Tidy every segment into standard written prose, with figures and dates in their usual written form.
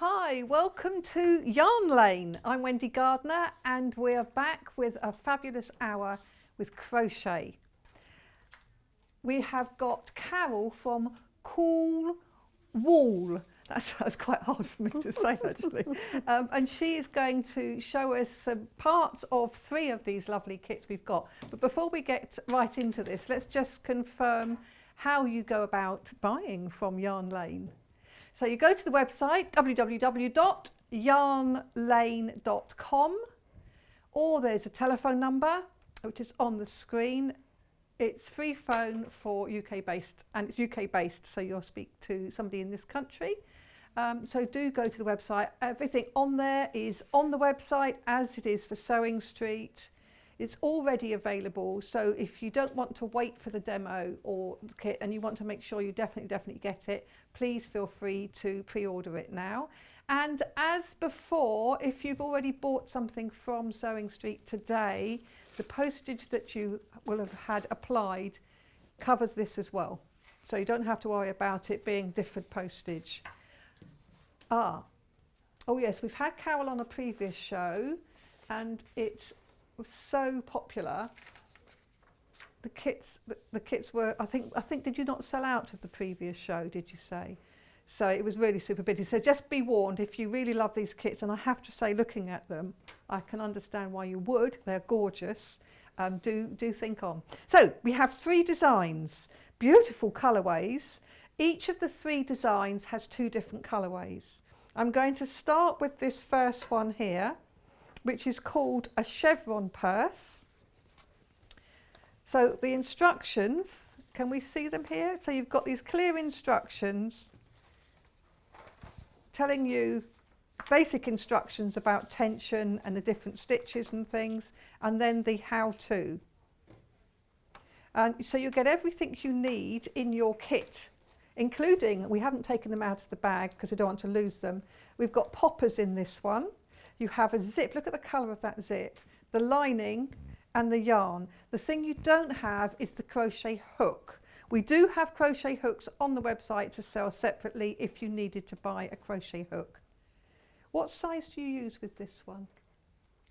Hi, welcome to Yarn Lane. I'm Wendy Gardner and we're back with a fabulous hour with crochet. We have got Carol from Cool Wool. That's quite hard for me to say actually. And she is going to show us some parts of 3 of these lovely kits we've got. But before we get right into this, let's just confirm how you go about buying from Yarn Lane. So you go to the website www.yarnlane.com, or there's a telephone number which is on the screen. It's free phone for UK based, and it's UK based, so you'll speak to somebody in this country. So do go to the website. Everything on there is on the website as it is for Sewing Street. It's already available, so if you don't want to wait for the demo or the kit and you want to make sure you definitely get it, please feel free to pre-order it now. And as before, if you've already bought something from Sewing Street today, the postage that you will have had applied covers this as well. So you don't have to worry about it being different postage. Oh yes, we've had Carol on a previous show and it was so popular. The kits were, I think did you not sell out of the previous show, did you say? So it was really super busy. So just be warned, if you really love these kits, and I have to say, looking at them, I can understand why you would. They're gorgeous. Do think on. So we have 3 designs, beautiful colourways. Each of the 3 designs has 2 different colourways. I'm going to start with this first one here, which is called a Chevron Purse. So the instructions, can we see them here? So you've got these clear instructions telling you basic instructions about tension and the different stitches and things, and then the how-to. And so you get everything you need in your kit, including, we haven't taken them out of the bag because we don't want to lose them. We've got poppers in this one. You have a zip, look at the colour of that zip, the lining and the yarn. The thing you don't have is the crochet hook. We do have crochet hooks on the website to sell separately if you needed to buy a crochet hook. What size do you use with this one?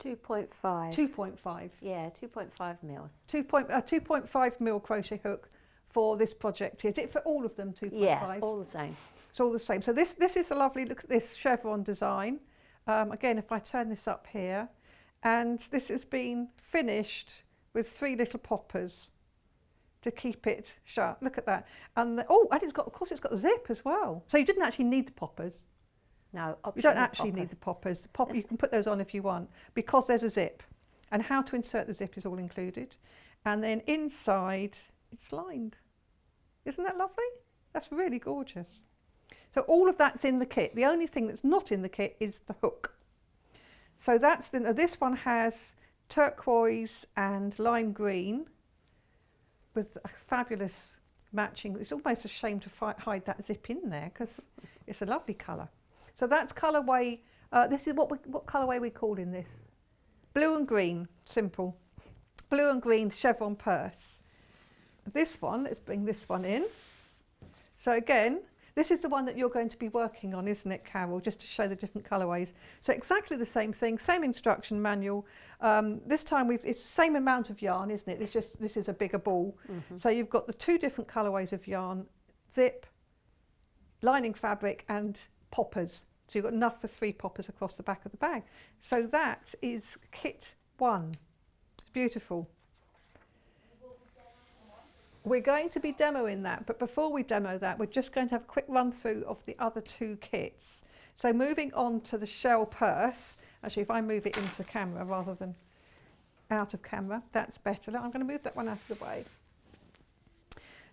2.5. 2.5? Yeah, 2.5 mils. 2.5 mil crochet hook for this project here. Is it for all of them 2.5? Yeah, all the same. It's all the same. So this is a lovely, look at this chevron design. Again, if I turn this up here, and this has been finished with 3 little poppers to keep it shut. Look at that. And and it's got, of course, it's got a zip as well. So you didn't actually need the poppers. No, you don't actually need the poppers. You can put those on if you want, because there's a zip. And how to insert the zip is all included. And then inside, it's lined. Isn't that lovely? That's really gorgeous. So all of that's in the kit. The only thing that's not in the kit is the hook. So that's this one has turquoise and lime green with a fabulous matching. It's almost a shame to hide that zip in there because it's a lovely colour. So that's colourway. This is what colourway we call in this? Blue and green, simple. Blue and green Chevron Purse. This one, let's bring this one in. So again, this is the one that you're going to be working on, isn't it, Carol? Just to show the different colourways. So exactly the same thing, same instruction manual. This time it's the same amount of yarn, isn't it? It's just this is a bigger ball. Mm-hmm. So you've got the 2 different colourways of yarn: zip, lining fabric, and poppers. So you've got enough for 3 poppers across the back of the bag. So that is kit 1. It's beautiful. We're going to be demoing that, but before we demo that, we're just going to have a quick run through of the other 2 kits. So moving on to the shell purse, actually if I move it into camera rather than out of camera, that's better. I'm going to move that one out of the way.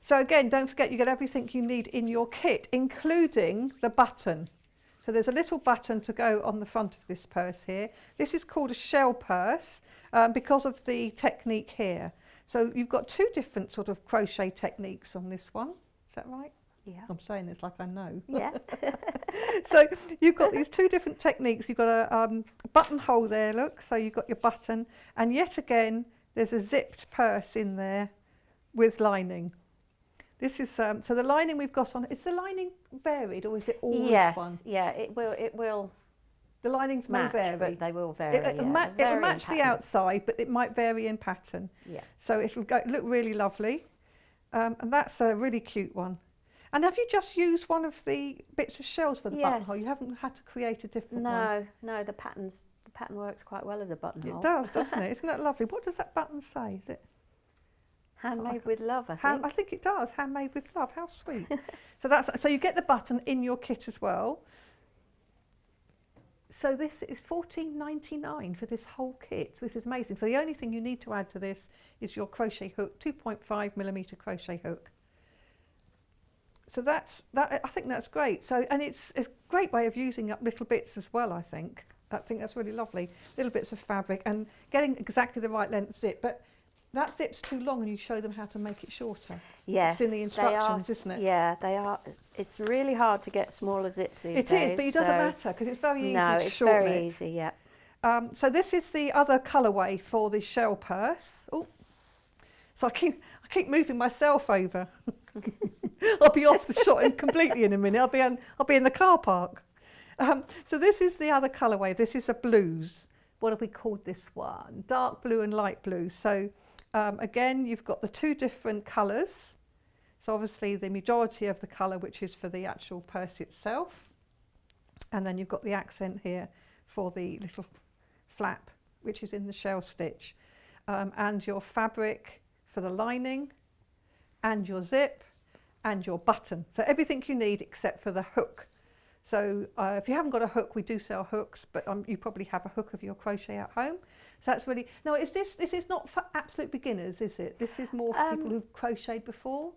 So again, don't forget you get everything you need in your kit, including the button. So there's a little button to go on the front of this purse here. This is called a shell purse because of the technique here. So you've got 2 different sort of crochet techniques on this one. Is that right? Yeah. I'm saying this like I know. Yeah. So you've got these 2 different techniques. You've got a buttonhole there, look. So you've got your button. And yet again, there's a zipped purse in there with lining. This is, so the lining we've got on, is the lining varied or is it all Yes, this one? yeah, it will The linings may match, vary. but they will vary. It'll They'll vary match in the pattern. outside, but it might vary in pattern. Yeah. So it'll look really lovely. And that's a really cute one. And have you just used one of the bits of shells for the buttonhole? You haven't had to create a different one? No, the pattern works quite well as a buttonhole. It does, doesn't it? Isn't that lovely? What does that button say? Is it? Handmade with love, I think. I think it does. Handmade with love. How sweet. So you get the button in your kit as well. So this is $14.99 for this whole kit. So this is amazing. So the only thing you need to add to this is your crochet hook, 2.5mm crochet hook. So I think that's great. So, and it's a great way of using up little bits as well, I think. I think that's really lovely. Little bits of fabric and getting exactly the right length zip. But that zip's too long and you show them how to make it shorter. Yes, it's in the instructions, isn't it? Yeah, they are. It's really hard to get smaller zips these days. It is, but it doesn't matter because it's very easy to shorten it. No, it's very easy, yeah. So this is the other colourway for the shell purse. Oh, so I keep moving myself over. I'll be off the shot completely in a minute. I'll be in the car park. So this is the other colourway. This is a blues. What have we called this one? Dark blue and light blue. So again, you've got the two different colours. So obviously the majority of the colour, which is for the actual purse itself. And then you've got the accent here for the little flap, which is in the shell stitch. And your fabric for the lining, and your zip, and your button. So everything you need except for the hook. So if you haven't got a hook, we do sell hooks, but you probably have a hook of your crochet at home. So that's really, no, this is not for absolute beginners, is it? This is more for people who've crocheted before?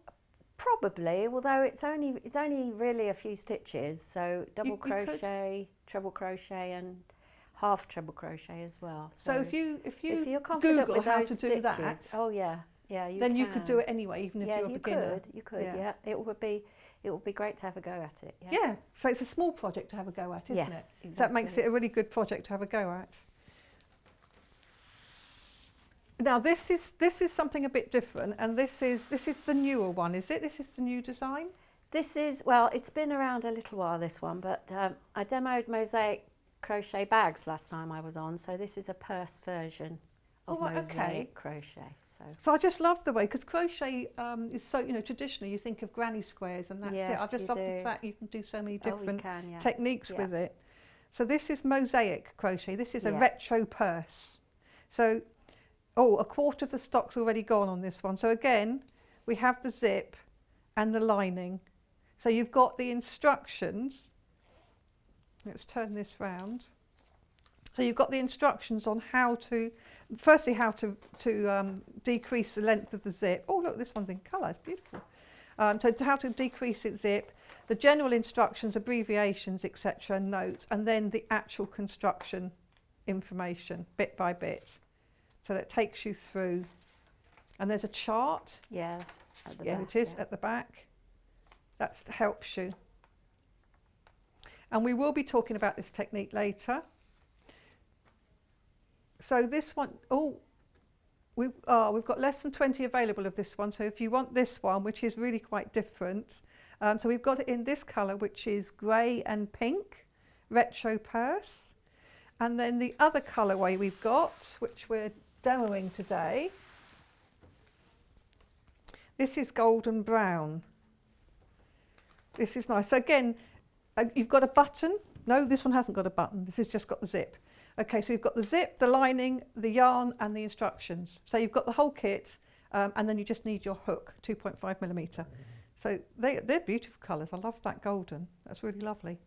Probably, although it's only really a few stitches. So double crochet, treble crochet, and half treble crochet as well. So if you're confident Google with how those to stitches, do that, oh yeah, then you could do it anyway, even if you're a beginner. You could, yeah. It would be great to have a go at it. Yeah. So it's a small project to have a go at, isn't it? Yes, exactly. So that makes it a really good project to have a go at. Now this is something a bit different, and this is the newer one, is it? This is the new design? This is, well, it's been around a little while, this one, but I demoed Mosaic Crochet bags last time I was on, so this is a purse version of Mosaic Crochet. So I just love the way, because crochet is so, traditionally you think of granny squares and that's it. I just love the fact you can do so many different techniques with it. So this is Mosaic Crochet. This is a retro purse. So, a quarter of the stock's already gone on this one. So again, we have the zip and the lining. So you've got the instructions. Let's turn this round. So you've got the instructions on how to, firstly how to decrease the length of the zip. Oh look, this one's in colour, it's beautiful. So how to decrease its zip, the general instructions, abbreviations, etc., notes, and then the actual construction information, bit by bit. So that takes you through. And there's a chart. Yeah, at the back. Yeah, it is at the back. That helps you. And we will be talking about this technique later. So this one, we've got less than 20 available of this one. So if you want this one, which is really quite different, so we've got it in this colour, which is grey and pink, retro purse. And then the other colourway we've got, which we're demoing today, this is golden brown. This is nice. So again, you've got a button. No, this one hasn't got a button. This has just got the zip. Okay, so you've got the zip, the lining, the yarn and the instructions. So you've got the whole kit and then you just need your hook, 2.5mm. So they're beautiful colours. I love that golden. That's really lovely.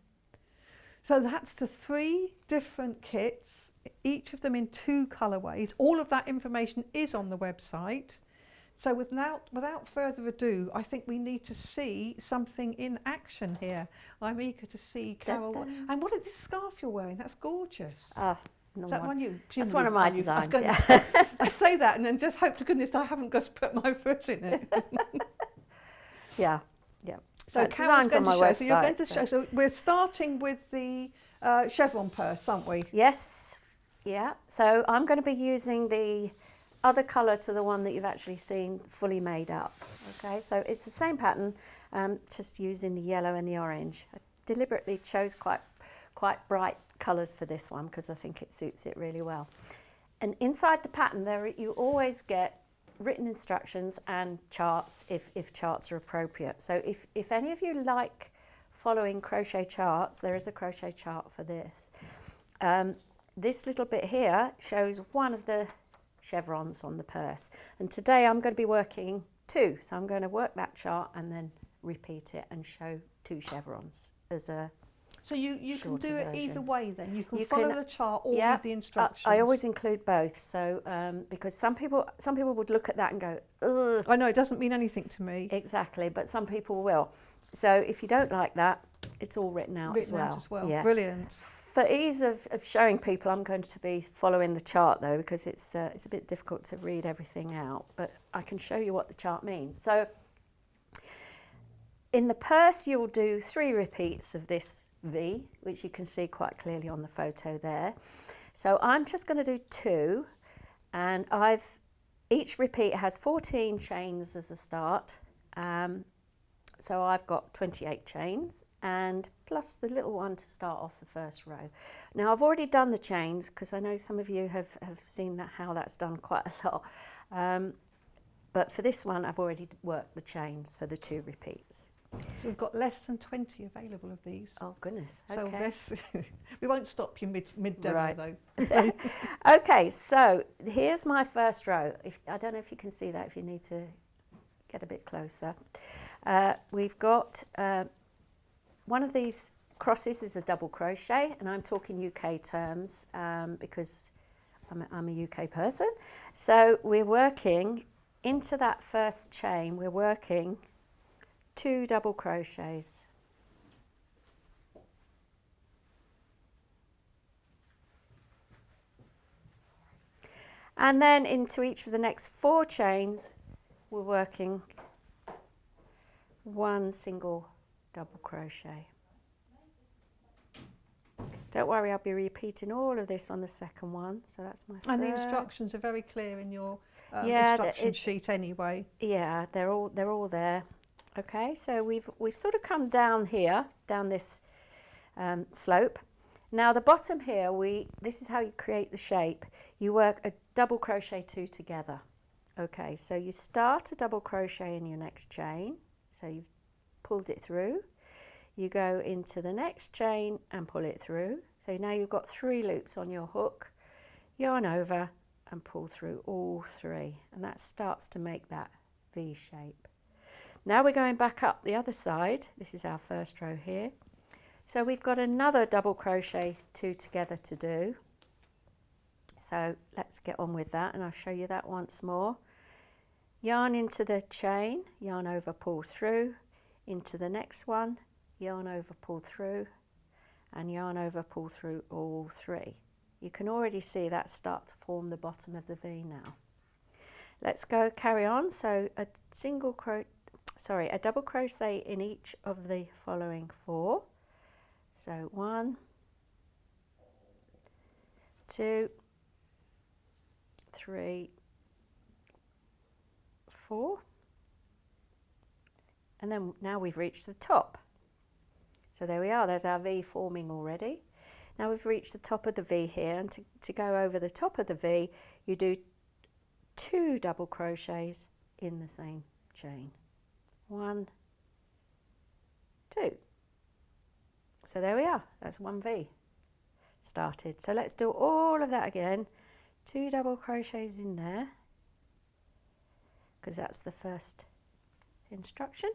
So that's the 3 different kits, each of them in 2 colourways. All of that information is on the website. So without further ado, I think we need to see something in action here. I'm eager to see Carol. Dun, dun. And what is this scarf you're wearing? That's gorgeous. Is that one you? That's one of my designs. I say that and then just hope to goodness I haven't got to put my foot in it. Yeah. So Carol's going to show. So you're going to show. So we're starting with the Chevron Purse, aren't we? Yes. Yeah. So I'm going to be using the other colour to the one that you've actually seen fully made up. Okay, so it's the same pattern, just using the yellow and the orange. I deliberately chose quite bright colours for this one because I think it suits it really well. And inside the pattern there you always get written instructions and charts if charts are appropriate. So if any of you like following crochet charts, there is a crochet chart for this. This little bit here shows one of the chevrons on the purse, and today I'm going to be working 2, so I'm going to work that chart and then repeat it and show 2 chevrons as a So you can do it version. either way then. You can follow the chart or read the instructions. I always include both, so because some people would look at that and go, ugh. I know, it doesn't mean anything to me. Exactly, but some people will. So if you don't like that, it's all written out as well. Yeah. Brilliant. For ease of showing people, I'm going to be following the chart though, because it's a bit difficult to read everything out, but I can show you what the chart means. So in the purse, you'll do 3 repeats of this V, which you can see quite clearly on the photo there. So I'm just going to do 2, and each repeat has 14 chains as a start. So I've got 28 chains, and plus the little one to start off the first row. Now I've already done the chains because I know some of you have seen how that's done quite a lot. But for this one, I've already worked the chains for the 2 repeats. So we've got less than 20 available of these. Oh goodness, okay. So we won't stop you mid-demo right. though. Okay, so here's my first row. I don't know if you can see that, if you need to get a bit closer. We've got one of these crosses is a double crochet, and I'm talking UK terms because I'm a UK person. So we're working into that first chain, we're working 2 double crochets. And then into each of the next 4 chains, we're working 1 single double crochet. Don't worry, I'll be repeating all of this on the second one. So that's my third. And the instructions are very clear in your instruction sheet anyway. Yeah, they're all there. Okay, so we've sort of come down here, down this slope. Now the bottom here, this is how you create the shape. You work a double crochet 2 together. Okay, so you start a double crochet in your next chain. So you've pulled it through. You go into the next chain and pull it through. So now you've got 3 loops on your hook. Yarn over and pull through all 3. And that starts to make that V shape. Now we're going back up the other side. This is our first row here. So we've got another double crochet 2 together to do. So let's get on with that, and I'll show you that once more. Yarn into the chain, yarn over, pull through, into the next one, yarn over, pull through, and yarn over, pull through all 3. You can already see that start to form the bottom of the V now. Let's go carry on. So a double crochet in each of the following 4. So 1, 2, 3, 4, and then now we've reached the top. So there we are, there's our V forming already. Now we've reached the top of the V here, and to go over the top of the V, you do 2 double crochets in the same chain. 1, 2. So there we are, that's 1 V started. So let's do all of that again. 2 double crochets in there, because that's the first instruction.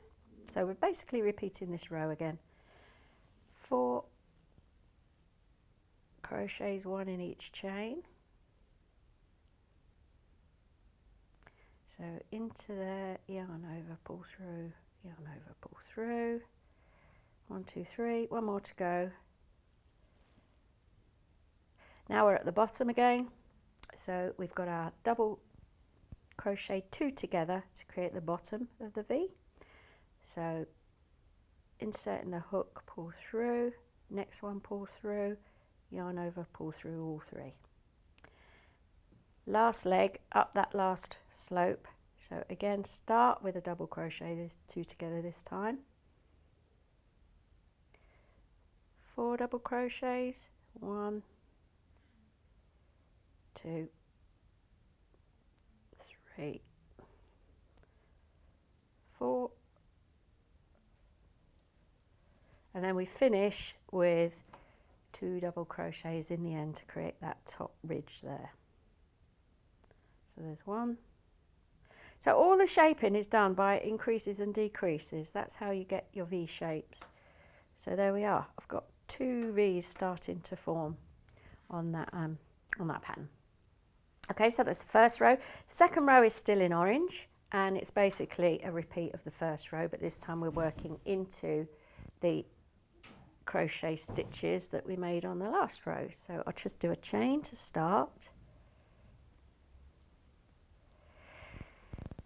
So we're basically repeating this row again. 4 crochets, 1 in each chain. So into there, yarn over, pull through, yarn over, pull through. 1, 2, 3, 1 more to go. Now we're at the bottom again. So we've got our double crochet 2 together to create the bottom of the V. So inserting the hook, pull through, next one pull through, yarn over, pull through all 3. last leg up that last slope. So again, start with a double crochet, there's 2 together this time. 4 double crochets, 1, 2, 3, 4, and then we finish with 2 double crochets in the end to create that top ridge there. So there's 1. So all the shaping is done by increases and decreases. That's how you get your V shapes. So there we are. I've got 2 V's starting to form on that pattern. Okay, so that's the first row. Second row is still in orange, and it's basically a repeat of the first row, but this time we're working into the crochet stitches that we made on the last row. So I'll just do a chain to start.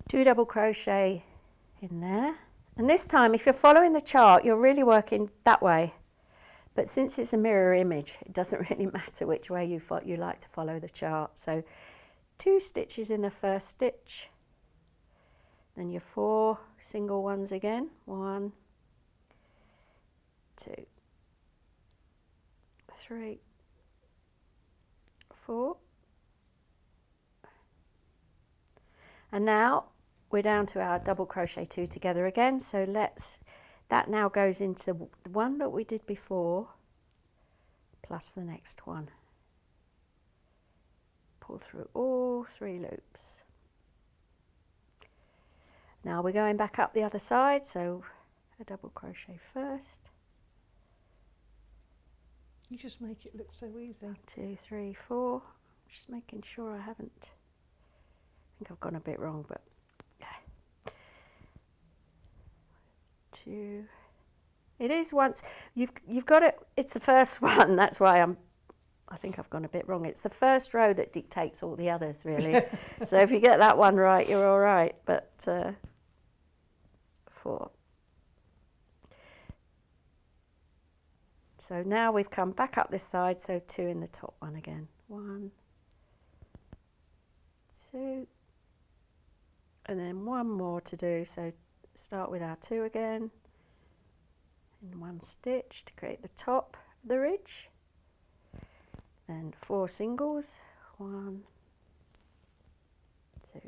2 double crochet in there, and this time if you're following the chart you're really working that way, but since it's a mirror image it doesn't really matter which way you like to follow the chart. So 2 stitches in the first stitch, then your 4 single ones again, 1, 2, 3, 4, and now we're down to our double crochet 2 together again. So that now goes into the one that we did before plus the next one. Pull through all 3 loops. Now we're going back up the other side, so a double crochet first. You just make it look so easy. 1, 2, 3, 4. Just making sure I haven't. I think I've gone a bit wrong, but yeah. 2. It is once you've got it. It's the first one. That's why I think I've gone a bit wrong. It's the first row that dictates all the others, really. So if you get that one right, you're all right. But 4. So now we've come back up this side. So 2 in the top one again. 1, 2. And then 1 more to do, so start with our 2 again in 1 stitch to create the top of the ridge, then 4 singles, 1, 2,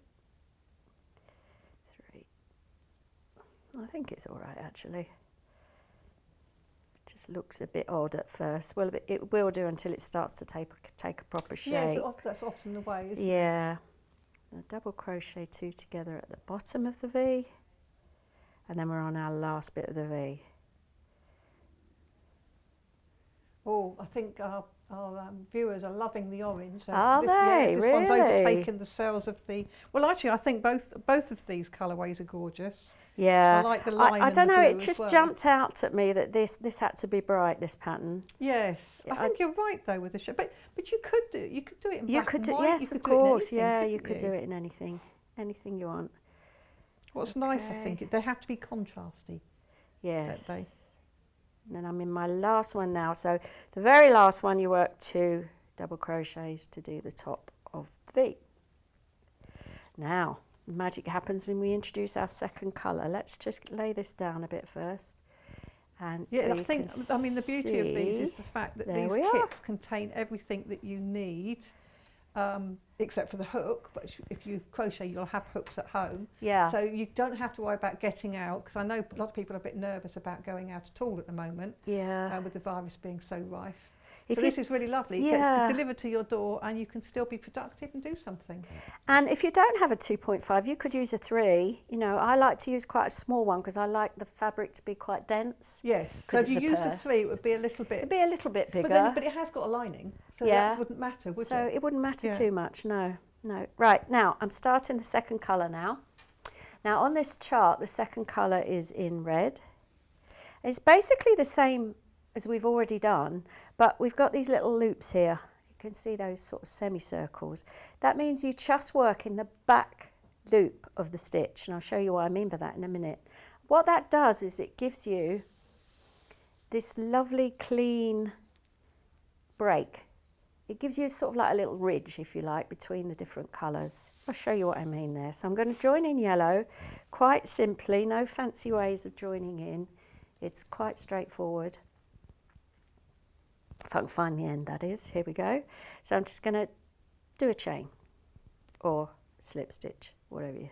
3. I think it's all right actually. It just looks a bit odd at first. Well, it will do until it starts to take a proper shape. Yeah, that's often the way, isn't it? Yeah. A double crochet 2 together at the bottom of the V, and then we're on our last bit of the V. Oh, I think our viewers are loving the orange. Are they? Yeah, this one's Really? overtaken the sales of the. Well, actually, I think both of these colourways are gorgeous. Yeah. I like the line. I and don't the know. blue It as just well. jumped out at me that this had to be bright. This pattern. Yes, I think you're right though with the shape. But you could do it in black and white. Yes, you could of do it in course. anything, Yeah, couldn't you could do it in anything you want. What's nice, I think, they have to be contrasty. Yes. Don't they? And then I'm in my last one now. So the very last one, you work 2 double crochets to do the top of the V. Now, magic happens when we introduce our second colour. Let's just lay this down a bit first. And Yeah, so I think, I mean, the beauty of these is the fact that these kits contain everything that you need, except for the hook. But if you crochet, you'll have hooks at home. Yeah. So you don't have to worry about getting out, because I know a lot of people are a bit nervous about going out at all at the moment. Yeah. With the virus being so rife. If So this is really lovely. It Yeah. gets delivered to your door and you can still be productive and do something. And if you don't have a 2.5, you could use a 3. You know, I like to use quite a small one because I like the fabric to be quite dense. Yes. So 'Cause if you it's a used a purse. 3, it would be a little bit. It'd be a little bit bigger. But it has got a lining, so Yeah. that wouldn't matter, would So it? it wouldn't matter Yeah. too much, no. Right, now I'm starting the second colour now. Now on this chart, the second colour is in red. It's basically the same as we've already done, but we've got these little loops here. You can see those sort of semicircles. That means you just work in the back loop of the stitch, and I'll show you what I mean by that in a minute. What that does is it gives you this lovely clean break it gives you sort of like a little ridge, if you like, between the different colours. I'll show you what I mean there. So I'm going to join in yellow quite simply, no fancy ways of joining in. It's quite straightforward. If I can find the end, that is. Here we go. So I'm just going to do a chain or slip stitch, whatever you.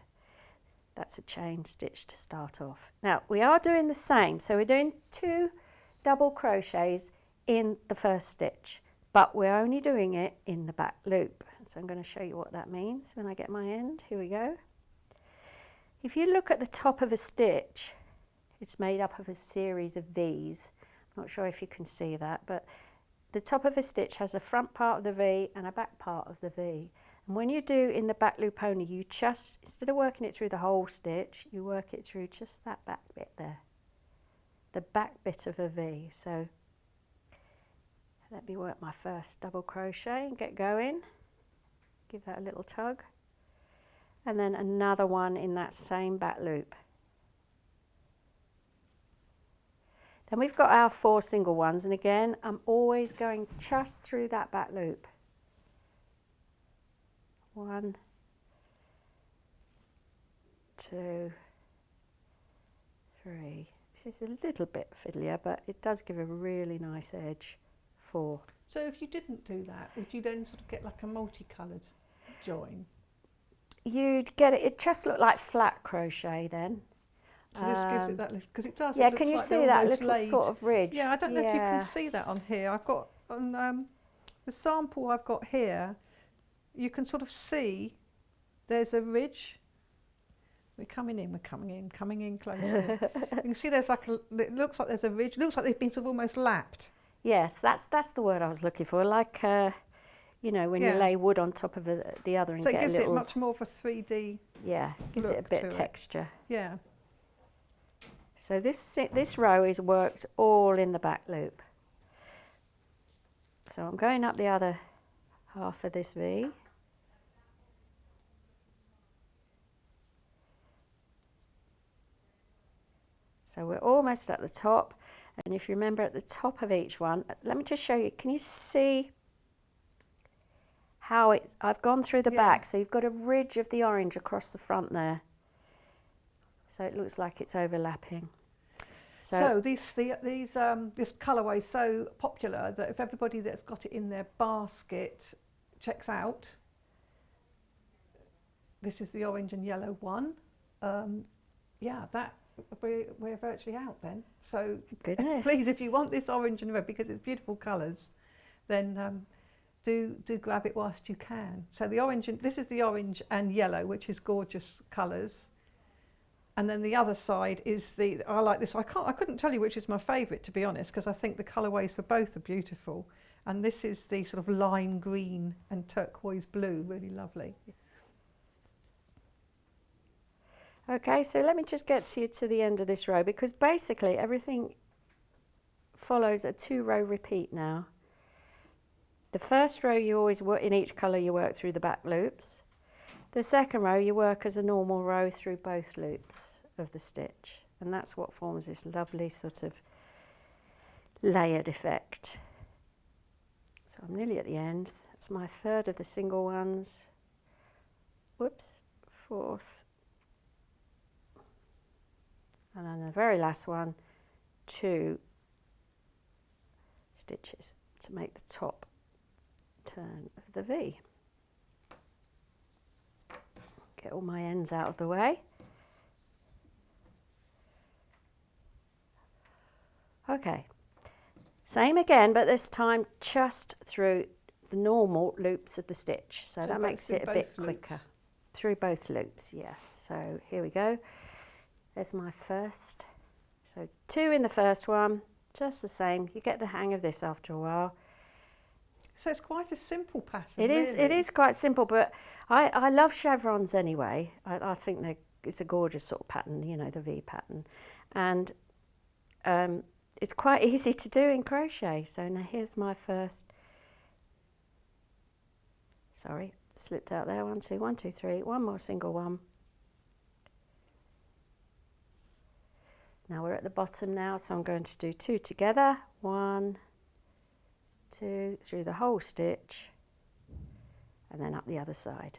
That's a chain stitch to start off. Now we are doing the same. So we're doing 2 double crochets in the first stitch, but we're only doing it in the back loop. So I'm going to show you what that means when I get my end. Here we go. If you look at the top of a stitch, it's made up of a series of V's. I'm not sure if you can see that, but the top of a stitch has a front part of the V and a back part of the V. And when you do in the back loop only, you just, instead of working it through the whole stitch, you work it through just that back bit there, the back bit of a V. So let me work my first double crochet and get going. Give that a little tug. And then another one in that same back loop. Then we've got our 4 single ones, and again, I'm always going just through that back loop. 1, 2, 3. This is a little bit fiddlier, but it does give a really nice edge. 4. So if you didn't do that, would you then sort of get like a multicoloured join? You'd get it, it just looked like flat crochet then. So this gives it that, because it does. Yeah, it can you like see that little laid. sort of ridge? Yeah, I don't know if you can see that on here. I've got on the sample I've got here. You can sort of see there's a ridge. We're coming in closer. You can see there's like it looks like there's a ridge. It looks like they've been sort of almost lapped. Yes, that's the word I was looking for. Like you know, when you lay wood on top of the other and so get it gives a little. it much more of a 3D. Yeah, gives it a bit of texture. Yeah. So this row is worked all in the back loop. So I'm going up the other half of this V. So we're almost at the top, and if you remember at the top of each one, let me just show you, can you see how I've gone through the back, so you've got a ridge of the orange across the front there. So it looks like it's overlapping. So this colourway is so popular that if everybody that's got it in their basket checks out, this is the orange and yellow one. Yeah, that we're virtually out then. So please, if you want this orange and red because it's beautiful colours, then do grab it whilst you can. So the orange, this is the orange and yellow, which is gorgeous colours. And then the other side is I like this. I couldn't tell you which is my favourite, to be honest, because I think the colourways for both are beautiful. And this is the sort of lime green and turquoise blue, really lovely. Okay, so let me just get you to the end of this row, because basically everything follows a 2-row repeat now. The first row you always work, in each colour you work through the back loops. The second row you work as a normal row through both loops of the stitch, and that's what forms this lovely sort of layered effect. So I'm nearly at the end. That's my third of the single ones. Whoops, fourth. And then the very last one, 2 stitches to make the top turn of the V. Get all my ends out of the way. Okay, same again, but this time just through the normal loops of the stitch. So that makes it a bit quicker. Through both loops, yes. So here we go. There's my first. So 2 in the first one, just the same. You get the hang of this after a while. So it's quite a simple pattern. It is quite simple, but I love chevrons anyway. I think it's a gorgeous sort of pattern, you know, the V pattern. And it's quite easy to do in crochet. So now here's my first. Sorry, slipped out there. 1, 2, 1, 2, 3. One more single one. Now we're at the bottom now, so I'm going to do 2 together. 1, 2 through the whole stitch, and then up the other side.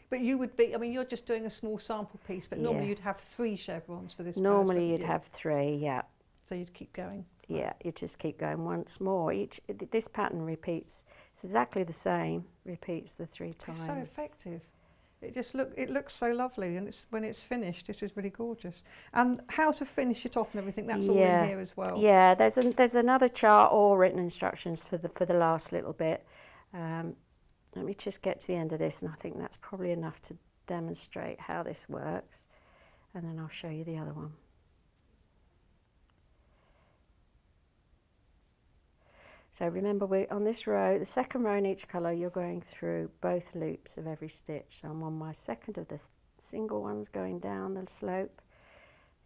But you would be, I mean, you're just doing a small sample piece, but normally Yeah. you'd have 3 chevrons for this purse, Normally wouldn't you'd you? have 3, yeah. So you'd keep going. Yeah, you just keep going once more. This pattern repeats, it's exactly the same, repeats the 3 times. It's so effective. It looks so lovely, and when it's finished, this is really gorgeous. And how to finish it off and everything, that's all in here as well. Yeah, there's another chart or written instructions for the last little bit. Let me just get to the end of this, and I think that's probably enough to demonstrate how this works, and then I'll show you the other one. So remember, we're on this row, the second row in each colour, you're going through both loops of every stitch. So I'm on my second of the single ones going down the slope,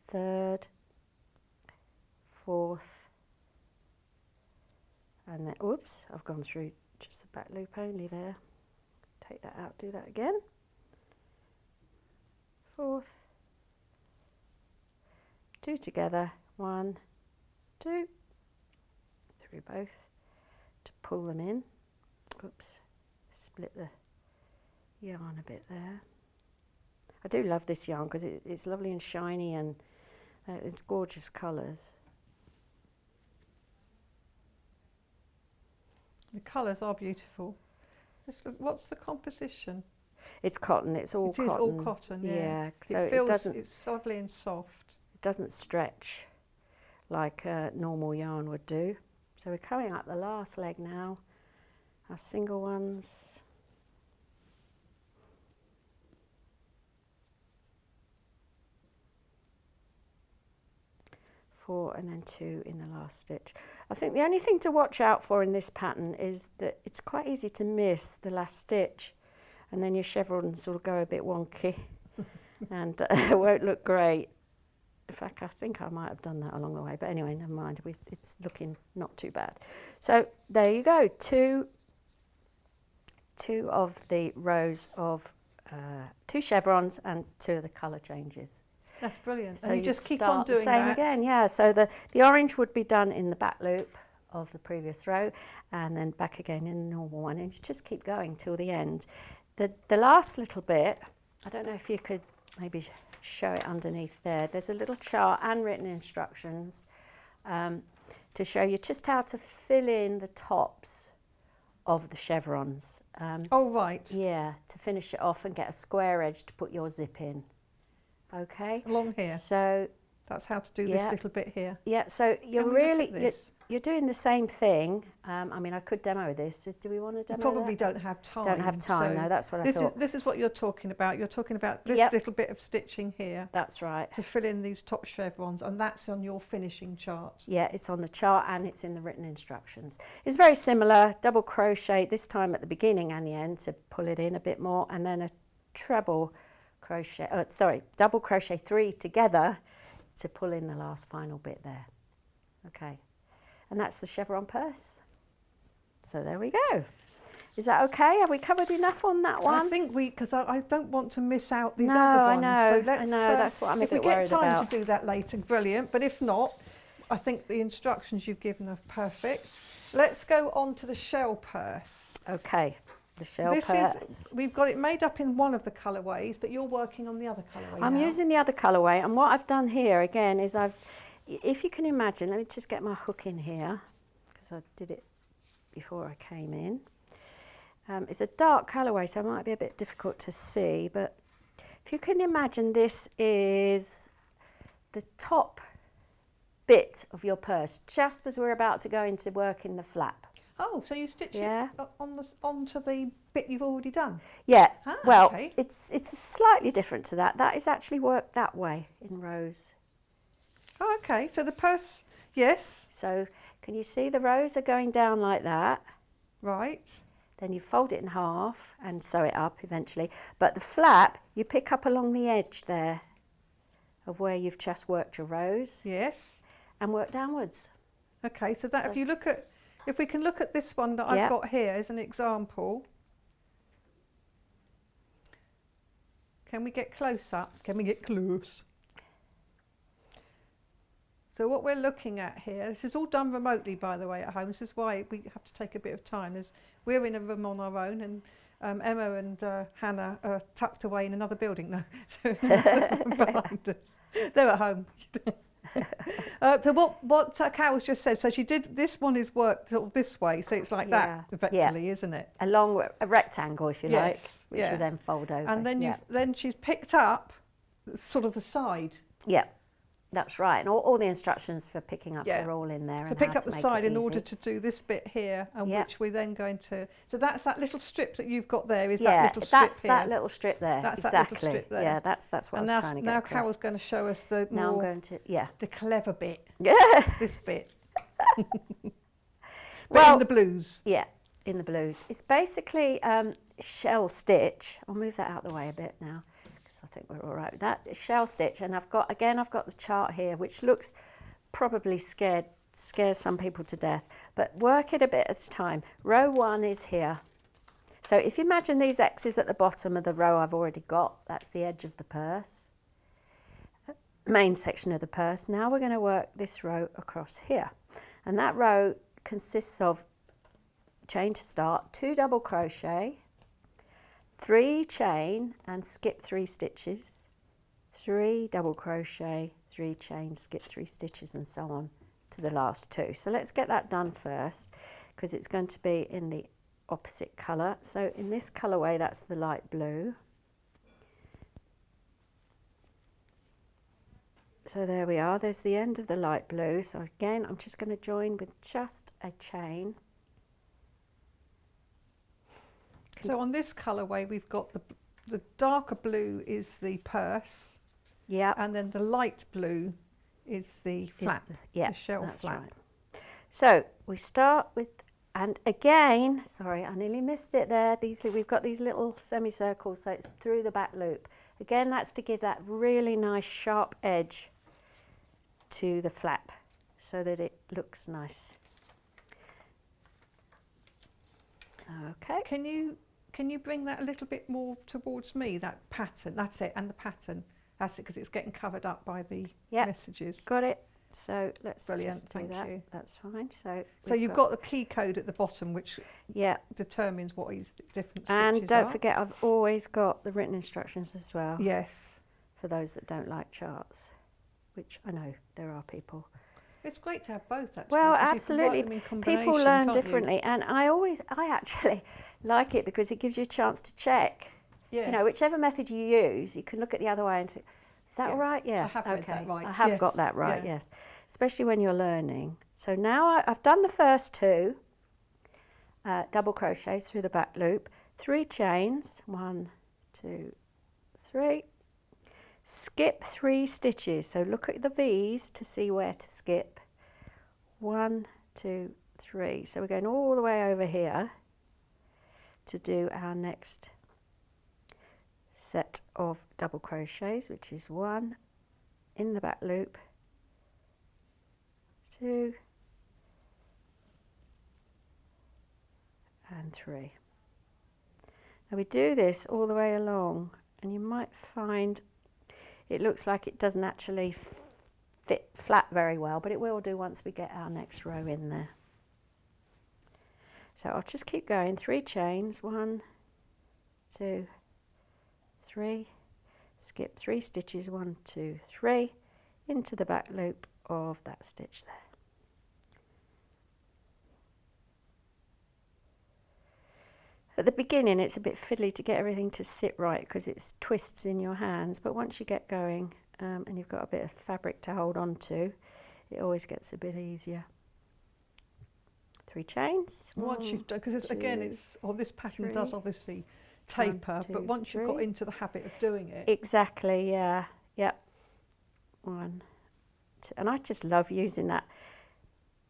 third, fourth, and then, oops, I've gone through just the back loop only there. Take that out, do that again. Fourth, 2 together, 1, 2, through both to pull them in. Oops, split the yarn a bit there. I do love this yarn because it's lovely and shiny, and it's gorgeous colours. The colours are beautiful. What's the composition? It's cotton. It's all cotton. It is all cotton, yeah. Yeah, so it feels, doesn't. it's lovely and soft. It doesn't stretch like normal yarn would do. So we're coming up the last leg now. Our single ones. 4 and then 2 in the last stitch. I think the only thing to watch out for in this pattern is that it's quite easy to miss the last stitch, and then your chevrons sort of go a bit wonky and it won't look great. In fact, I think I might have done that along the way, but anyway, never mind. It's looking not too bad. So there you go, two of the rows of 2 chevrons and 2 of the colour changes. That's brilliant. So and you just keep on start the doing same that. again, yeah. So the orange would be done in the back loop of the previous row, and then back again in the normal one, and you just keep going till the end. The last little bit, I don't know if you could maybe show it underneath there. There's a little chart and written instructions to show you just how to fill in the tops of the chevrons. Oh, right. Yeah, to finish it off and get a square edge to put your zip in. Okay. Along here. So that's how to do this little bit here. yeah. So you're you're doing the same thing. I mean, I could demo this. Do we want to demo? You probably that? don't have time. Don't have time. So no, that's what I thought. This is what you're talking about. You're talking about this little bit of stitching here. That's right. To fill in these top chevrons, and that's on your finishing chart. Yeah, it's on the chart and it's in the written instructions. It's very similar. Double crochet this time at the beginning and the end to pull it in a bit more, and then a treble crochet. Oh, sorry, double crochet 3 together to pull in the last final bit there. Okay, and that's the chevron purse. So there we go. Is that okay? Have we covered enough on that one? I think because I don't want to miss out these no, other ones. I know. So let's, I know. That's what I'm a bit worried about. If we get time to do that later, brilliant. But if not, I think the instructions you've given are perfect. Let's go on to the shell purse. Okay. The shell purse. We've got it made up in one of the colourways, but you're working on the other colourway I'm now. using the other colourway, and what I've done here again is if you can imagine, let me just get my hook in here because I did it before I came in. It's a dark colourway, so it might be a bit difficult to see, but if you can imagine, this is the top bit of your purse, just as we're about to go into work in the flap. Oh, so you stitch it onto the bit you've already done? Yeah, well, okay. it's slightly different to that. That is actually worked that way in rows. Oh, okay, so the purse, yes. So can you see the rows are going down like that? Right. Then you fold it in half and sew it up eventually. But the flap, you pick up along the edge there of where you've just worked your rows. Yes. And work downwards. Okay, so that if we can look at this one that I've got here as an example. Can we get close up? Can we get close? So what we're looking at here, this is all done remotely, by the way, at home. This is why we have to take a bit of time. We're in a room on our own, and Emma and Hannah are tucked away in another building. No, behind us. They're at home. So what Carol's just said, so she did, this one is worked sort of this way, so it's like that effectively, isn't it? Along a rectangle, if you like, which you then fold over. And then then she's picked up sort of the side. Yeah, that's right. And all the instructions for picking up are all in there. So pick up the side in order to do this bit here, and which we're then going to. So that's that little strip that you've got there. Is that little strip that's that little strip there. That's exactly. That little strip there. Yeah, that's what I was trying to get across. Now Carol's going to show us the now I'm going to the clever bit. Yeah. This bit. Well, in the blues. Yeah, in the blues. It's basically shell stitch. I'll move that out of the way a bit now, because I think we're all right with that. It's shell stitch, and I've got the chart here, which looks probably scares some people to death, but work it a bit at a time. Row 1 is here. So if you imagine these X's at the bottom of the row I've already got, that's the edge of the purse, main section of the purse. Now we're going to work this row across here, and that row consists of chain to start, 2 double crochet, 3 chain and skip 3 stitches, 3 double crochet, 3 chain, skip 3 stitches, and so on to the last 2. So let's get that done first, because it's going to be in the opposite colour. So in this colourway, that's the light blue. So there we are, there's the end of the light blue. So again, I'm just going to join with just a chain. So on this colourway, we've got the darker blue is the purse. Yeah. And then the light blue is the flap, the shell flap. Right. So we start with, and again, sorry, I nearly missed it there. We've got these little semicircles, so it's through the back loop. Again, that's to give that really nice sharp edge to the flap, so that it looks nice. Okay. Can you bring that a little bit more towards me? That pattern. That's it, and the pattern. That's it, because it's getting covered up by the messages. Got it. So let's Brilliant, just do thank that. you. That's fine. So you've got the key code at the bottom, which determines what these different stitches are. And don't forget, I've always got the written instructions as well. Yes. For those that don't like charts, which I know there are people. It's great to have both, actually. Well, absolutely. People learn differently, and I actually like it because it gives you a chance to check. Yes. You know, whichever method you use, you can look at the other way and think, is that all right? Yeah. I have read that right. I have got that right, yes. Especially when you're learning. So now I've done the first 2 double crochets through the back loop, 3 chains, 1, 2, 3. Skip 3 stitches. So look at the V's to see where to skip. 1, 2, 3. So we're going all the way over here to do our next set of double crochets, which is 1 in the back loop, 2 and 3. Now we do this all the way along, and you might find it looks like it doesn't actually fit flat very well, but it will do once we get our next row in there. So I'll just keep going, 3 chains, 1, 2, 3, skip 3 stitches, 1, 2, 3, into the back loop of that stitch there. At the beginning it's a bit fiddly to get everything to sit right because it twists in your hands, but once you get going and you've got a bit of fabric to hold on to, it always gets a bit easier. 3 chains. Once you've done, because this pattern does obviously taper, 1, 2, but once you've got 3. into the habit of doing it. Exactly, yeah. Yep. 1, 2. And I just love using that,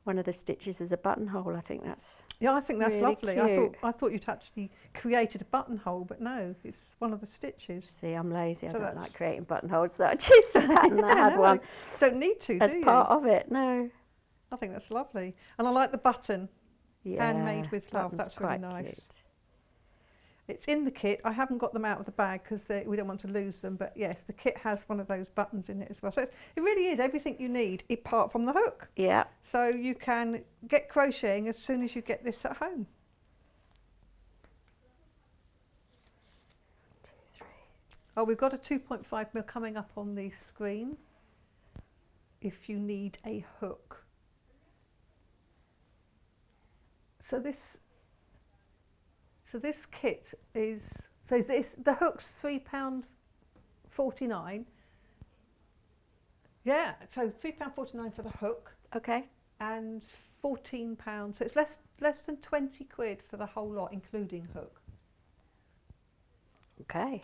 one of the stitches as a buttonhole. I think that's really lovely. Cute. I thought you'd actually created a buttonhole, but no, it's one of the stitches. See, I'm lazy. I don't like creating buttonholes, so I choose the pattern. I had one. Don't need to, as do you? part of it. No. I think that's lovely, and I like the button. Yeah, handmade with love. That's really nice. Cute. It's in the kit. I haven't got them out of the bag because we don't want to lose them, but yes, the kit has one of those buttons in it as well. So it really is everything you need apart from the hook. Yeah. So you can get crocheting as soon as you get this at home. 2, 3. Oh, we've got a 2.5mm coming up on the screen if you need a hook. So this kit is, the hook's £3.49. Yeah, so £3.49 for the hook. Okay. And £14, so it's less than 20 quid for the whole lot, including hook. Okay.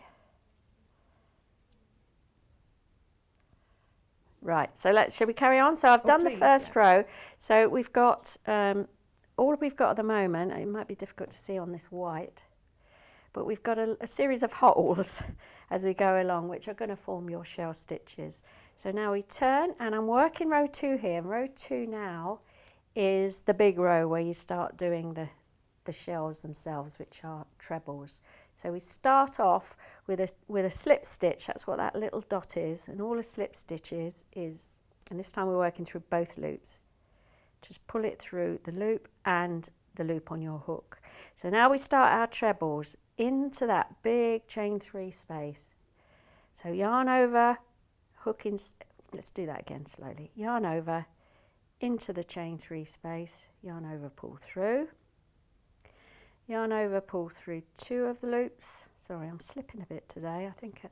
Right, so shall we carry on? So I've done the first row. So we've got, all we've got at the moment, it might be difficult to see on this white, but we've got a series of holes as we go along, which are going to form your shell stitches. So now we turn, and I'm working row 2 here. And row 2 now is the big row where you start doing the shells themselves, which are trebles. So we start off with a slip stitch. That's what that little dot is, and all a slip stitch is, and this time we're working through both loops. Just pull it through the loop and the loop on your hook. So now we start our trebles into that big chain 3 space. So yarn over, hook in, let's do that again slowly. Yarn over, into the chain 3 space, yarn over, pull through. Yarn over, pull through 2 of the loops. Sorry, I'm slipping a bit today. I think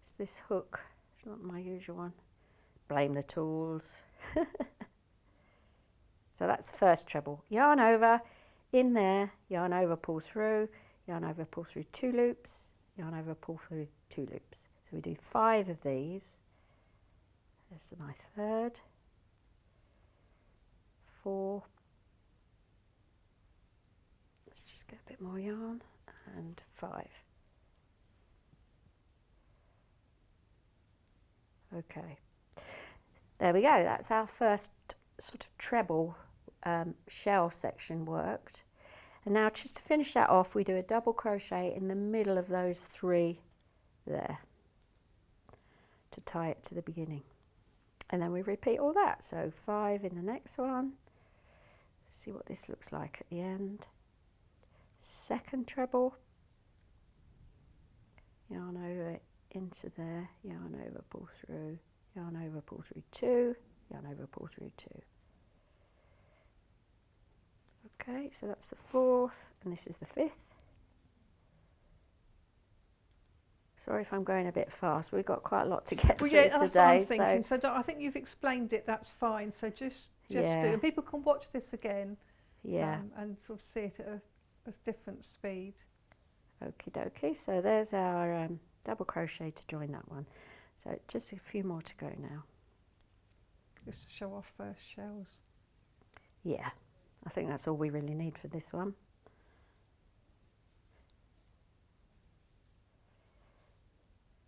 it's this hook. It's not my usual one. Blame the tools. So that's the first treble. Yarn over, in there, yarn over, pull through, yarn over, pull through 2 loops, yarn over, pull through 2 loops. So we do 5 of these. This is my third. 4. Let's just get a bit more yarn, and 5. Okay, there we go. That's our first sort of treble shell section worked. And now just to finish that off, we do a double crochet in the middle of those 3 there to tie it to the beginning. And then we repeat all that. So 5 in the next one. See what this looks like at the end. Second treble, yarn over into there, yarn over, pull through, yarn over, pull through 2, yarn over, pull through 2. Okay, so that's the 4th, and this is the 5th. Sorry if I'm going a bit fast. We've got quite a lot to get through that's today. what I'm thinking. So I think you've explained it. That's fine. So just do, and people can watch this again. Yeah. And sort of see it at a different speed. Okie dokie. So there's our double crochet to join that one. So just a few more to go now. Just to show off first shells. Yeah, I think that's all we really need for this one.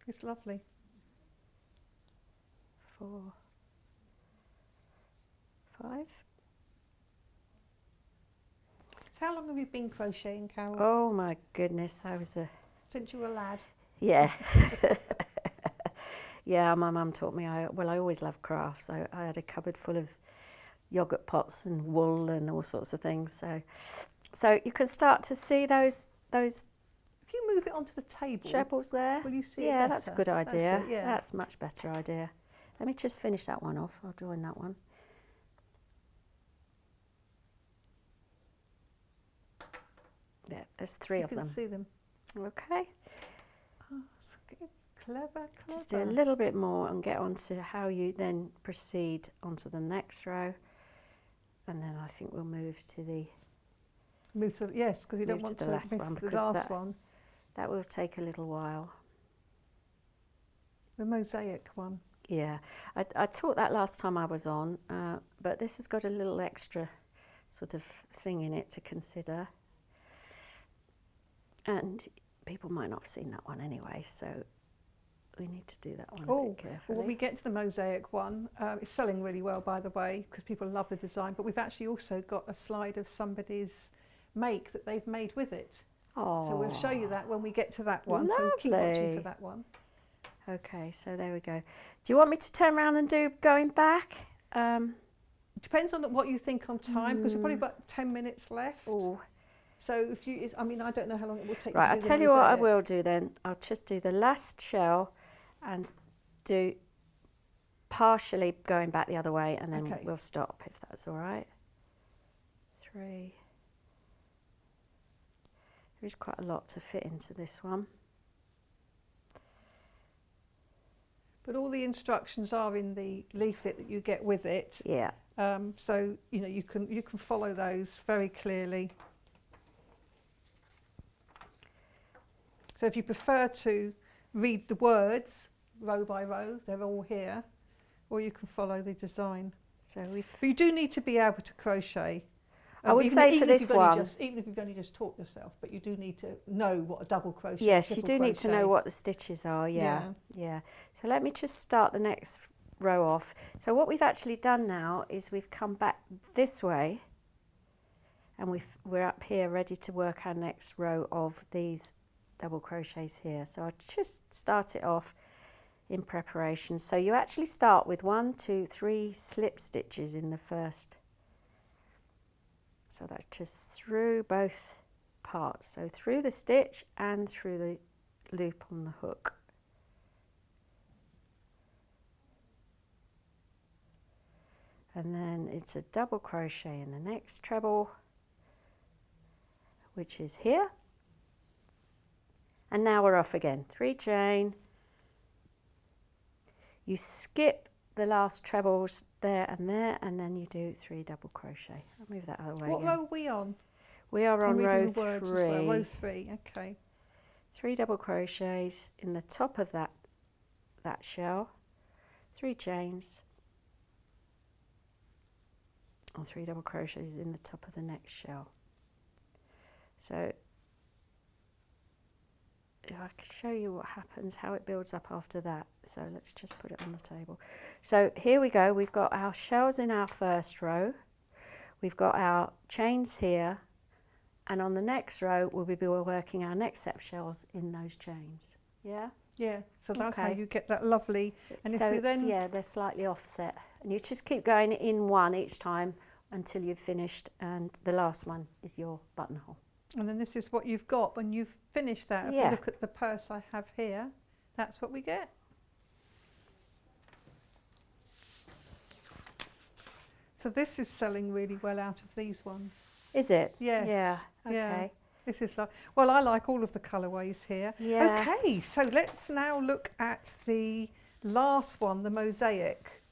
It's lovely. 4, 5. How long have you been crocheting, Carol? Oh my goodness, Since you were a lad? Yeah. Yeah, my mum taught me, I always loved crafts. I had a cupboard full of yoghurt pots and wool and all sorts of things. So you can start to see those if you move it onto the table, trebles there. Will you see Yeah, it that's a better? good idea. That's it, yeah. That's a much better idea. Let me just finish that one off. I'll join that one. Yeah, there's 3 of them. You can see them. Okay. Oh, it's clever. Just do a little bit more and get on to how you then proceed onto the next row. And then I think we'll move to the... yes, because you don't want to miss the last one. That will take a little while. The mosaic one. Yeah, I taught that last time I was on, but this has got a little extra sort of thing in it to consider. And people might not have seen that one anyway, so we need to do that one a bit carefully. Well, when we get to the mosaic one, it's selling really well, by the way, because people love the design, but we've actually also got a slide of somebody's make that they've made with it. Oh, So we'll show you that when we get to that one. So keep watching for that one. Okay, so there we go. Do you want me to turn around and do going back? It depends on what you think on time, because we've probably got 10 minutes left. Oh. So if you, I mean, I don't know how long it will take. Right, you I'll to do tell the you what I mosaic. will do then. I'll just do the last shell and do partially going back the other way, and then we'll stop, if that's all right. 3. There is quite a lot to fit into this one. But all the instructions are in the leaflet that you get with it. Yeah. So you know you can follow those very clearly. So if you prefer to read the words row by row, they're all here, or you can follow the design. So but you do need to be able to crochet. I would say for this one, even if you've only just taught yourself, but you do need to know what a double crochet. Yes, you do need to know what the stitches are. Yeah. So let me just start the next row off. So what we've actually done now is we've come back this way, and we're up here ready to work our next row of these double crochets here. So I'll just start it off in preparation. So you actually start with 1, 2, 3 slip stitches in the first. So that's just through both parts. So through the stitch and through the loop on the hook. And then it's a double crochet in the next treble, which is here. And now we're off again. 3 chain. You skip the last trebles there, and then you do 3 double crochet. I'll move that other way. What row are we on? We are on row 3. Well. Row 3, okay. 3 double crochets in the top of that shell, 3 chains, and 3 double crochets in the top of the next shell. So if I can show you what happens, how it builds up after that. So let's just put it on the table. So here we go. We've got our shells in our first row. We've got our chains here. And on the next row, we'll be working our next set of shells in those chains. Yeah? Yeah, so that's how you get that lovely. And so, if you then... yeah, they're slightly offset. And you just keep going in one each time until you've finished. And the last one is your buttonhole. And then this is what you've got when you've finished that. If you look at the purse I have here, that's what we get. So this is selling really well out of these ones. Is it? Yes. Yeah. Okay. Yeah. This is well, I like all of the colourways here. Yeah. Okay, so let's now look at the last one, the mosaic.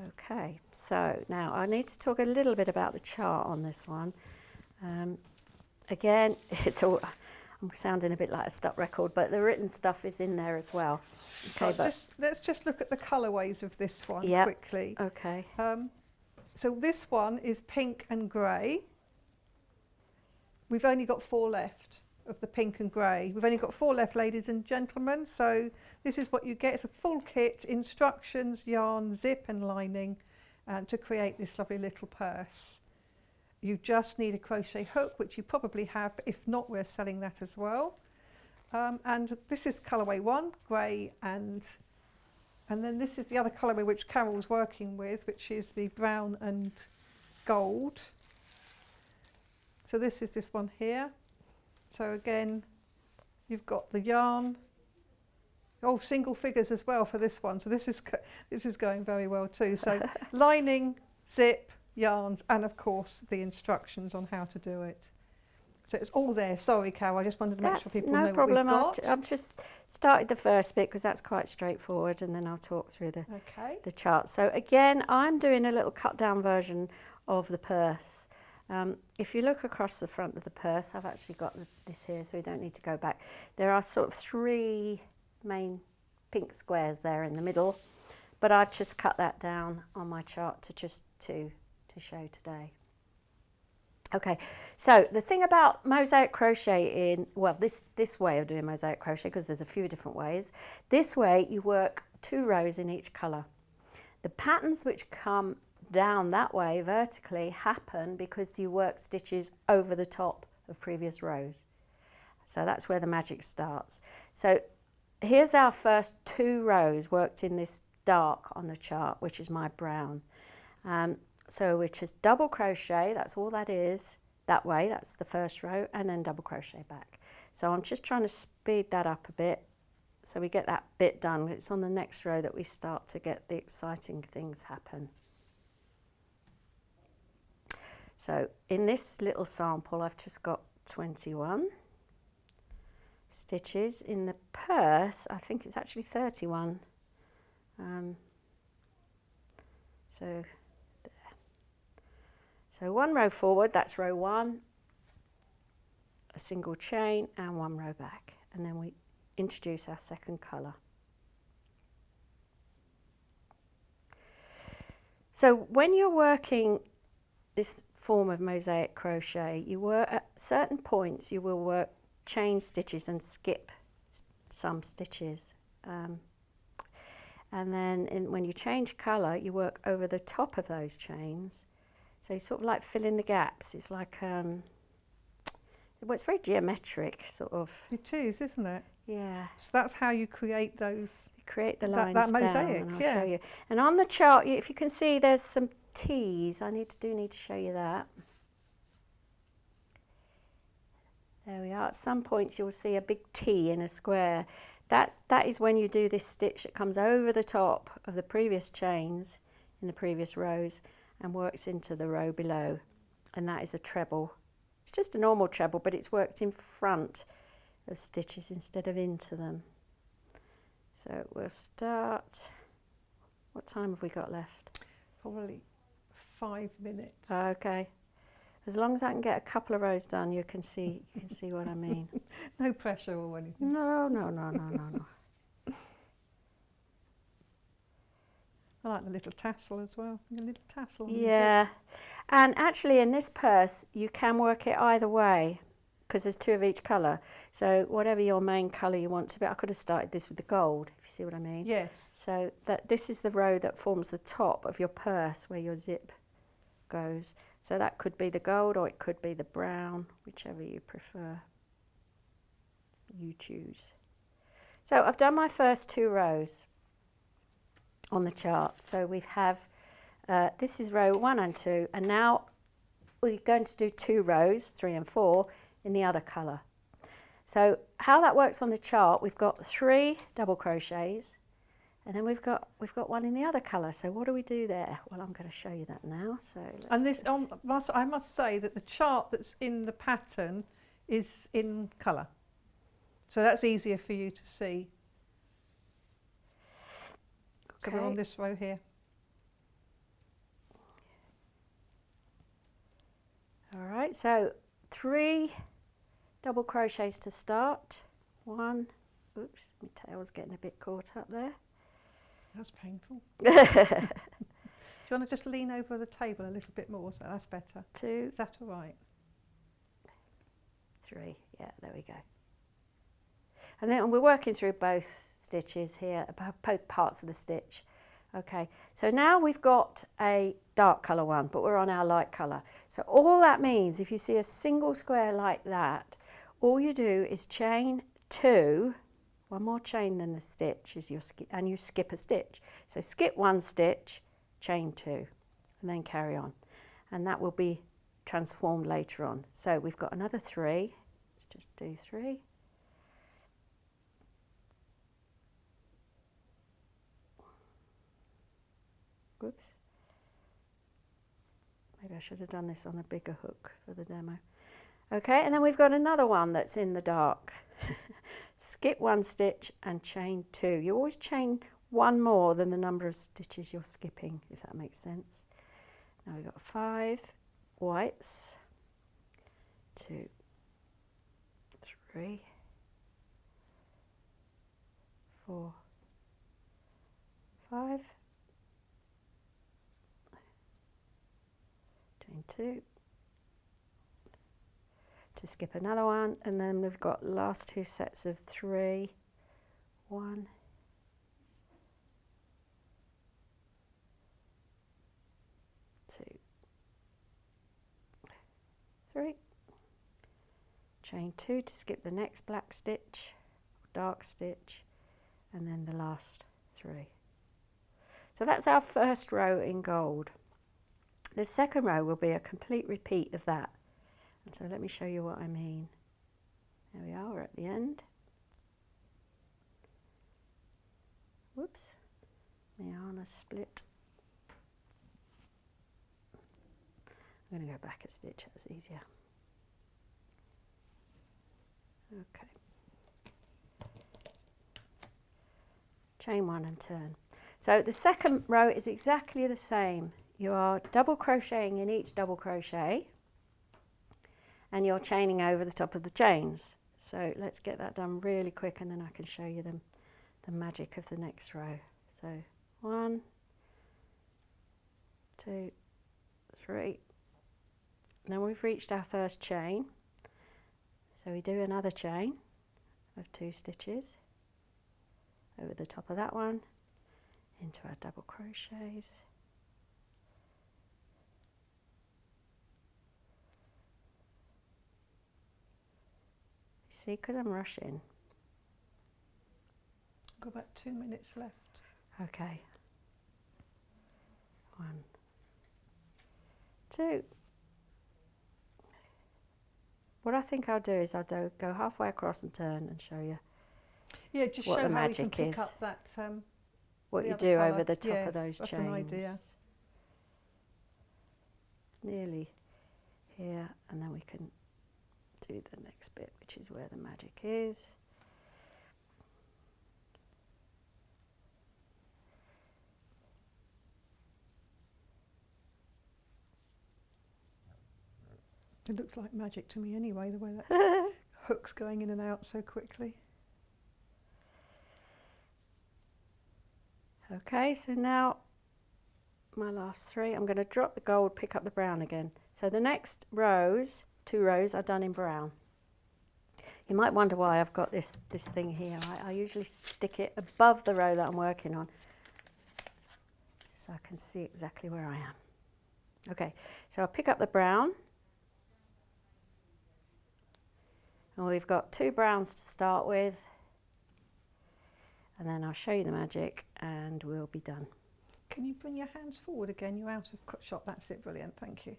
Okay, so now I need to talk a little bit about the chart on this one. Again, I'm sounding a bit like a stuck record, but the written stuff is in there as well. Okay, but let's just look at the colourways of this one quickly. Okay. So this one is pink and grey. We've only got 4 left of the pink and grey. We've only got 4 left, ladies and gentlemen. So this is what you get. It's a full kit, instructions, yarn, zip and lining to create this lovely little purse. You just need a crochet hook, which you probably have, but if not, we're selling that as well. And this is colourway 1, grey, and then this is the other colourway which Carol's working with, which is the brown and gold. So this is this one here. So again, you've got the yarn. Oh, single figures as well for this one. So this is going very well too. So lining, zip, yarns, and of course the instructions on how to do it. So it's all there. Sorry, Carol, I just wanted to make sure people know what we've got. No problem. I've just started the first bit because that's quite straightforward, and then I'll talk through the chart. So again, I'm doing a little cut down version of the purse. If you look across the front of the purse, I've actually got this here, so we don't need to go back. There are sort of 3 main pink squares there in the middle, but I've just cut that down on my chart to show today. Okay, so the thing about mosaic crochet this way of doing mosaic crochet, because there's a few different ways, this way you work 2 rows in each colour. The patterns which come down that way vertically happen because you work stitches over the top of previous rows. So that's where the magic starts. So here's our first 2 rows worked in this dark on the chart, which is my brown. So which is double crochet, that's all that is, that way, that's the first row, and then double crochet back. So I'm just trying to speed that up a bit so we get that bit done. It's on the next row that we start to get the exciting things happen. So in this little sample I've just got 21 stitches. In the purse I think it's actually 31. So there. So 1 row forward, that's row 1, a single chain and 1 row back, and then we introduce our second colour. So when you're working this form of mosaic crochet, you work at certain points, you will work chain stitches and skip some stitches. And then when you change colour, you work over the top of those chains. So you sort of like fill in the gaps. It's like, well, it's very geometric, sort of. It is, isn't it? Yeah. So that's how you create those. You create the lines that down, mosaic, and I'll yeah. show you. And on the chart, if you can see, there's some T's. I need to show you that. There we are. At some points, you'll see a big T in a square. That is when you do this stitch that comes over the top of the previous chains in the previous rows and works into the row below, and that is a treble. It's just a normal treble, but it's worked in front of stitches instead of into them. So we'll start. What time have we got left? Probably 5 minutes. Okay. As long as I can get a couple of rows done, you can see what I mean. No pressure or anything. No. I like the little tassel as well. The little tassel. Yeah, and actually in this purse you can work it either way because there's 2 of each colour. So whatever your main colour you want to be, I could have started this with the gold, if you see what I mean. Yes. So this is the row that forms the top of your purse where your zip goes. So that could be the gold or it could be the brown, whichever you prefer. You choose. So I've done my first 2 rows on the chart. So we have, this is row 1 and 2, and now we're going to do 2 rows, 3 and 4, in the other colour. So how that works on the chart, we've got 3 double crochets, and then we've got 1 in the other colour. So what do we do there? Well, I'm going to show you that now. So I must say that the chart that's in the pattern is in colour, so that's easier for you to see. So we're on this row here. All right, so 3 double crochets to start. 1, oops, my tail's getting a bit caught up there. That's painful. Do you want to just lean over the table a little bit more, so that's better? 2. Is that all right? 3, yeah, there we go. And then we're working through both stitches here, both parts of the stitch. Okay, so now we've got a dark colour one, but we're on our light colour. So all that means, if you see a single square like that, all you do is chain 2, 1 more chain than the stitch is and you skip a stitch. So skip 1 stitch, chain 2, and then carry on. And that will be transformed later on. So we've got another 3, let's just do 3. Whoops. Maybe I should have done this on a bigger hook for the demo. Okay, and then we've got another one that's in the dark. Skip 1 stitch and chain 2. You always chain 1 more than the number of stitches you're skipping, if that makes sense. Now we've got 5 whites, 2, 3, 4, 5. 2 to skip another one, and then we've got last 2 sets of 3, 1, 2, 3, chain 2 to skip the next black stitch, dark stitch, and then the last 3. So that's our first row in gold. The second row will be a complete repeat of that. And so let me show you what I mean. There we are, we're at the end. Whoops, my yarn has split. I'm going to go back a stitch, that's easier. Okay. Chain 1 and turn. So the second row is exactly the same. You are double crocheting in each double crochet and you're chaining over the top of the chains. So let's get that done really quick and then I can show you the magic of the next row. So 1, 2, 3. Now we've reached our first chain. So we do another chain of 2 stitches over the top of that one into our double crochets. See, because I'm rushing. Got about 2 minutes left. Okay. 1, 2. What I think I'll do is I'll go halfway across and turn and show you. Yeah, just what show the how you can magic pick is. up that. What the you other do colour. over the top Yes, of those that's chains. an idea. Nearly here, and then we can do the next bit, which is where the magic is. It looks like magic to me anyway, the way that hook's going in and out so quickly. Okay, so now my last 3, I'm going to drop the gold, pick up the brown again. So the next rows, 2 rows are done in brown. You might wonder why I've got this thing here. I usually stick it above the row that I'm working on so I can see exactly where I am. Okay, so I'll pick up the brown. And we've got 2 browns to start with. And then I'll show you the magic and we'll be done. Can you bring your hands forward again? You're out of shot. That's it. Brilliant. Thank you.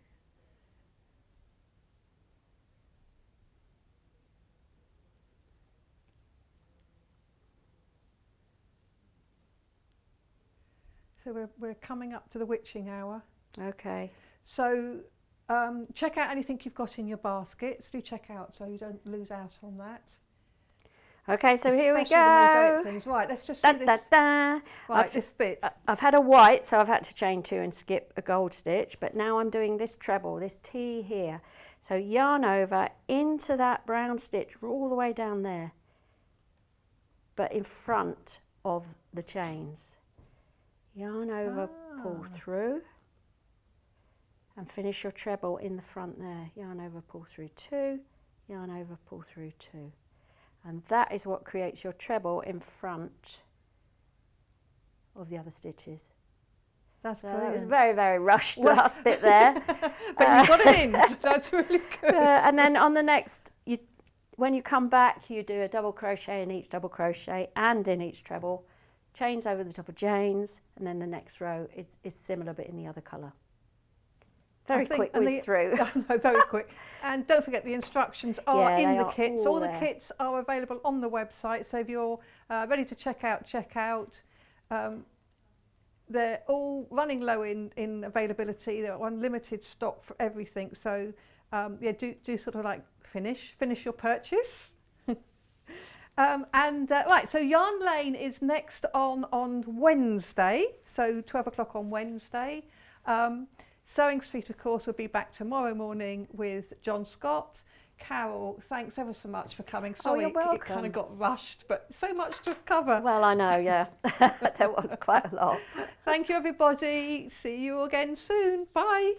So we're coming up to the witching hour. Okay. So check out anything you've got in your baskets. Do check out so you don't lose out on that. Okay, so here we Especially the mosaic go. things. Right, let's just see this. Right, this bit. I've had a white, so I've had to chain 2 and skip a gold stitch, but now I'm doing this treble, this T here. So yarn over into that brown stitch all the way down there, but in front of the chains. Yarn over, pull through, and finish your treble in the front there. Yarn over, pull through 2, yarn over, pull through 2. And that is what creates your treble in front of the other stitches. That's so brilliant. that was very, very rushed last bit there. But you got it in. That's really good. And then on the next, when you come back, you do a double crochet in each double crochet and in each treble, chains over the top of chains, and then the next row it's similar but in the other colour. Very quick whiz through. No, very quick. And don't forget the instructions are in the kits. All the there. kits are available on the website. So if you're ready to check out. They're all running low in availability. They're unlimited stock for everything. So yeah, do sort of like finish your purchase. Right, so Yarn Lane is next on Wednesday. So 12 o'clock on Wednesday. Sewing Street, of course, will be back tomorrow morning with John Scott. Carol, thanks ever so much for coming. Sorry, you're welcome. It kind of got rushed, but so much to cover. Well, I know, yeah. There was quite a lot. Thank you, everybody. See you again soon. Bye.